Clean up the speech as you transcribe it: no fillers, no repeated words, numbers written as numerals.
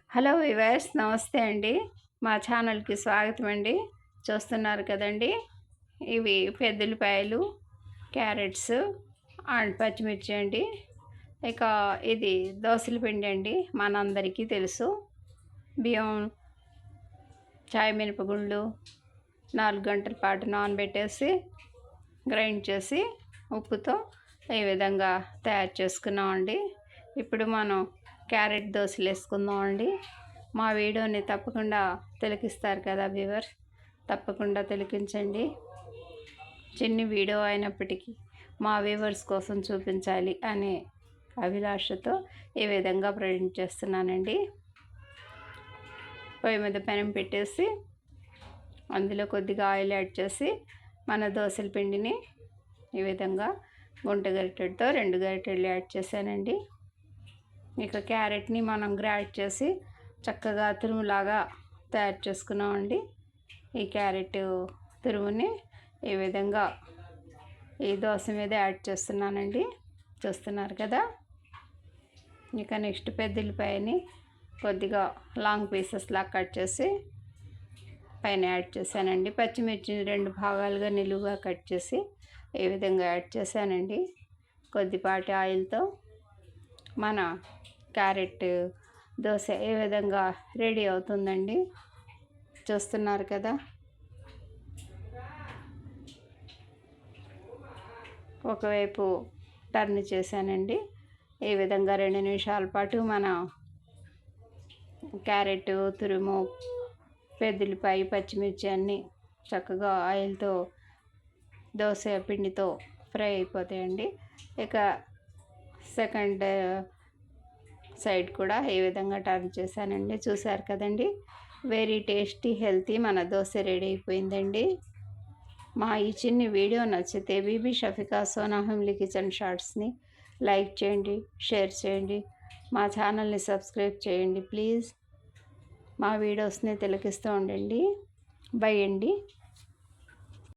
Hello viewers, నమస్తే అండి. మా ఛానల్కి స్వాగతం అండి. చూస్తున్నారు కదండి, ఇవి పెద్దలపాయలు, క్యారెట్స్ అండ్ పచ్చిమిర్చి అండి. ఇక ఇది దోసల పిండి అండి. మనందరికీ తెలుసు. బియ్యం, చాయ్ మినపగుళ్ళు 4 గంటల పాటు నానబెట్టేసి గ్రైండ్ చేసి ఉప్పుతో ఈ విధంగా తయారు చేసుకున్నామండి. ఇప్పుడు మనం క్యారెట్ దోశలు వేసుకుందామండి. మా వీడియోని తప్పకుండా తిలకిస్తారు కదా వ్యూవర్స్, తప్పకుండా తిలకించండి. చిన్ని వీడియో అయినప్పటికీ మా వ్యూవర్స్ కోసం చూపించాలి అనే అభిలాషతో ఈ విధంగా ప్రజెంట్ చేస్తున్నానండి. పొయ్యి మీద పెనం పెట్టేసి అందులో కొద్దిగా ఆయిల్ యాడ్ చేసి మన దోసల పిండిని ఈ విధంగా గుంట గరిటెతో 2 గరిటెలు యాడ్ చేశానండి. ఇక క్యారెట్ని మనం గ్రాట్ చేసి చక్కగా తురుములాగా తయారు చేసుకున్నామండి. ఈ క్యారెట్ తురుముని ఈ విధంగా ఈ దోశ మీద యాడ్ చేస్తున్నానండి. చూస్తున్నారు కదా. ఇక నెక్స్ట్ పెద్దలపాయని కొద్దిగా లాంగ్ పీసెస్ లాగా కట్ చేసి పైన యాడ్ చేశానండి. పచ్చిమిర్చిని 2 భాగాలుగా నిలువుగా కట్ చేసి ఈ విధంగా యాడ్ చేశానండి. కొద్దిపాటి ఆయిల్తో మన క్యారెట్ దోశ ఏ విధంగా రెడీ అవుతుందండి. చూస్తున్నారు కదా. ఒకవైపు టర్న్ చేశానండి. ఈ విధంగా 2 నిమిషాల పాటు మన క్యారెట్ తురుము, పెద్దలపాయ, పచ్చిమిర్చి అన్నీ చక్కగా ఆయిల్తో దోశ పిండితో ఫ్రై అయిపోతాయండి. ఇక సెకండ్ సైడ్ కూడా ఈ విధంగా టర్న్ చేశానండి. చూసారు కదండి. వెరీ టేస్టీ, హెల్తీ మన దోశ రెడీ అయిపోయిందండి. మా ఈ చిన్ని వీడియో నచ్చితే బీబీ షఫికా సోనా హమ్లీ కిచెన్ షార్ట్స్ని లైక్ చేయండి, షేర్ చేయండి, మా ఛానల్ని సబ్స్క్రైబ్ చేయండి ప్లీజ్. మా వీడియోస్ని తిలకిస్తూ ఉండండి. బై అండి.